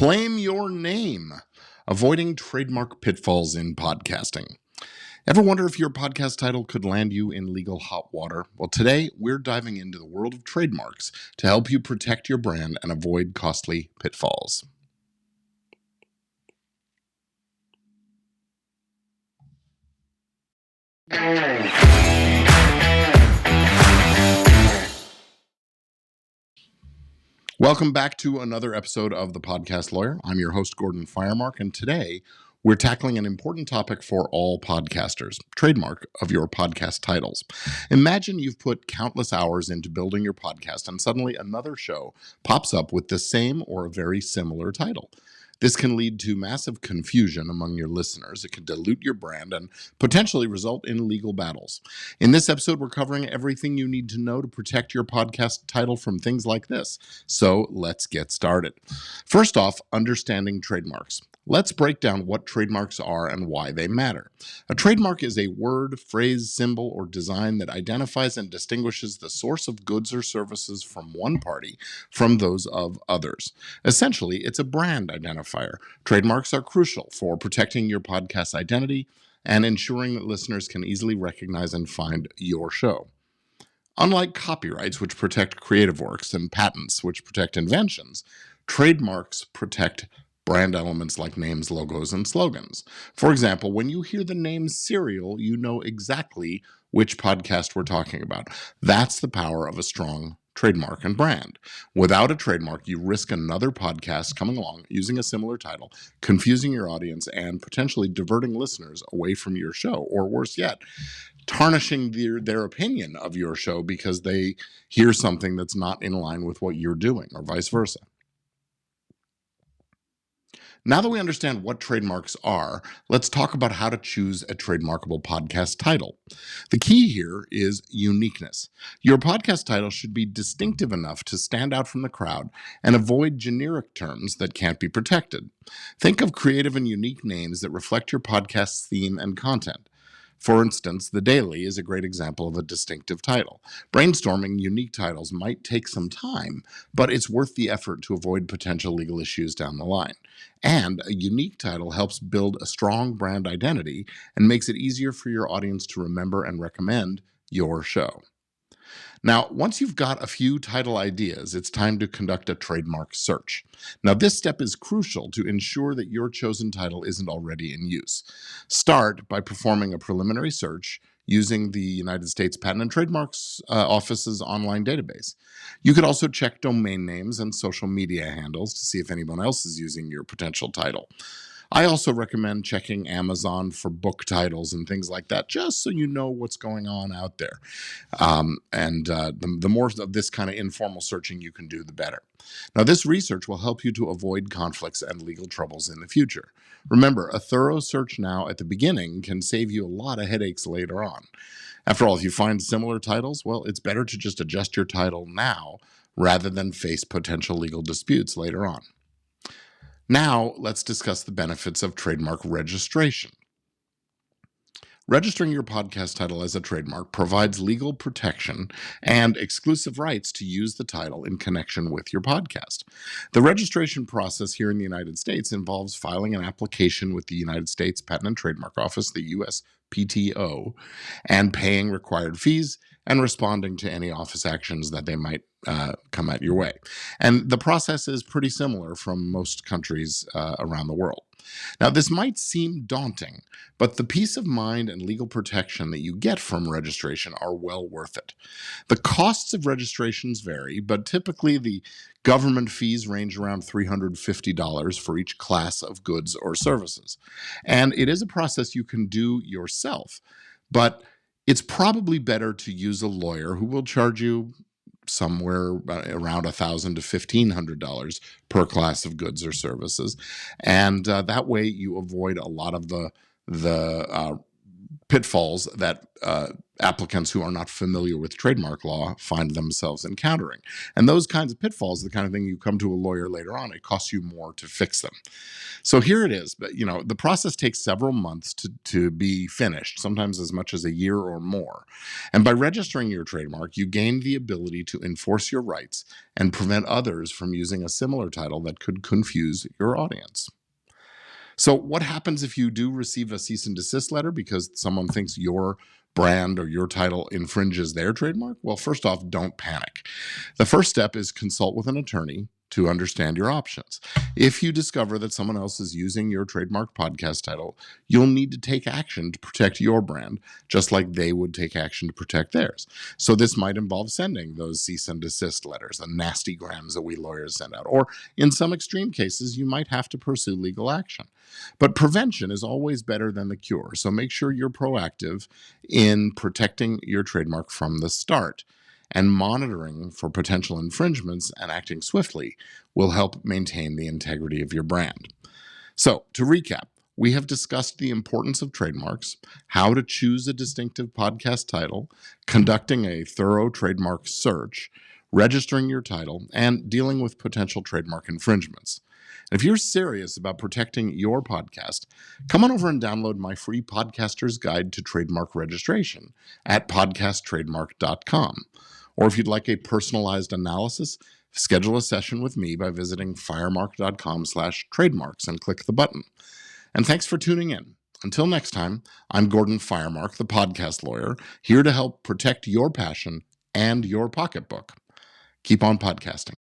Claim your name. Avoiding trademark pitfalls in podcasting. Ever wonder if your podcast title could land you in legal hot water? Well, today we're diving into the world of trademarks to help you protect your brand and avoid costly pitfalls. Welcome back to another episode of The Podcast Lawyer. I'm your host, Gordon Firemark, and today we're tackling an important topic for all podcasters, trademark of your podcast titles. Imagine you've put countless hours into building your podcast and suddenly another show pops up with the same or a very similar title. This can lead to massive confusion among your listeners. It can dilute your brand and potentially result in legal battles. In this episode, we're covering everything you need to know to protect your podcast title from things like this. So let's get started. First off, understanding trademarks. Let's break down what trademarks are and why they matter. A trademark is a word, phrase, symbol, or design that identifies and distinguishes the source of goods or services from one party from those of others. Essentially, it's a brand identifier. Trademarks are crucial for protecting your podcast's identity and ensuring that listeners can easily recognize and find your show. Unlike copyrights, which protect creative works, and patents, which protect inventions, trademarks protect brand elements like names, logos, and slogans. For example, when you hear the name Serial, you know exactly which podcast we're talking about. That's the power of a strong trademark and brand. Without a trademark, you risk another podcast coming along using a similar title, confusing your audience, and potentially diverting listeners away from your show, or worse yet, tarnishing their opinion of your show because they hear something that's not in line with what you're doing, or vice versa. Now that we understand what trademarks are, let's talk about how to choose a trademarkable podcast title. The key here is uniqueness. Your podcast title should be distinctive enough to stand out from the crowd and avoid generic terms that can't be protected. Think of creative and unique names that reflect your podcast's theme and content. For instance, The Daily is a great example of a distinctive title. Brainstorming unique titles might take some time, but it's worth the effort to avoid potential legal issues down the line. And a unique title helps build a strong brand identity and makes it easier for your audience to remember and recommend your show. Now, once you've got a few title ideas, it's time to conduct a trademark search. Now, this step is crucial to ensure that your chosen title isn't already in use. Start by performing a preliminary search using the United States Patent and Trademarks Office's online database. You could also check domain names and social media handles to see if anyone else is using your potential title. I also recommend checking Amazon for book titles and things like that, just so you know what's going on out there. The more of this kind of informal searching you can do, the better. Now, this research will help you to avoid conflicts and legal troubles in the future. Remember, a thorough search now at the beginning can save you a lot of headaches later on. After all, if you find similar titles, well, it's better to just adjust your title now rather than face potential legal disputes later on. Now, let's discuss the benefits of trademark registration. Registering your podcast title as a trademark provides legal protection and exclusive rights to use the title in connection with your podcast. The registration process here in the United States involves filing an application with the United States Patent and Trademark Office, the USPTO, and paying required fees and responding to any office actions that they might come at your way. And the process is pretty similar from most countries around the world. Now, this might seem daunting, but the peace of mind and legal protection that you get from registration are well worth it. The costs of registrations vary, but typically the government fees range around $350 for each class of goods or services. And it is a process you can do yourself, but it's probably better to use a lawyer who will charge you somewhere around $1,000 to $1,500 per class of goods or services. And that way you avoid a lot of the pitfalls that applicants who are not familiar with trademark law find themselves encountering. And those kinds of pitfalls are the kind of thing you come to a lawyer later on. It costs you more to fix them. So here it is. But the process takes several months to be finished, sometimes as much as a year or more. And by registering your trademark, you gain the ability to enforce your rights and prevent others from using a similar title that could confuse your audience. So what happens if you do receive a cease and desist letter because someone thinks your brand or your title infringes their trademark? Well, first off, don't panic. The first step is consult with an attorney to understand your options. If you discover that someone else is using your trademark podcast title, you'll need to take action to protect your brand, just like they would take action to protect theirs. So this might involve sending those cease and desist letters, the nasty grams that we lawyers send out. Or in some extreme cases, you might have to pursue legal action. But prevention is always better than the cure. So make sure you're proactive in protecting your trademark from the start. And monitoring for potential infringements and acting swiftly will help maintain the integrity of your brand. So, to recap, we have discussed the importance of trademarks, how to choose a distinctive podcast title, conducting a thorough trademark search, registering your title, and dealing with potential trademark infringements. If you're serious about protecting your podcast, come on over and download my free Podcaster's Guide to Trademark Registration at podcasttrademark.com. Or if you'd like a personalized analysis, schedule a session with me by visiting firemark.com/trademarks and click the button. And thanks for tuning in. Until next time, I'm Gordon Firemark, the podcast lawyer, here to help protect your passion and your pocketbook. Keep on podcasting.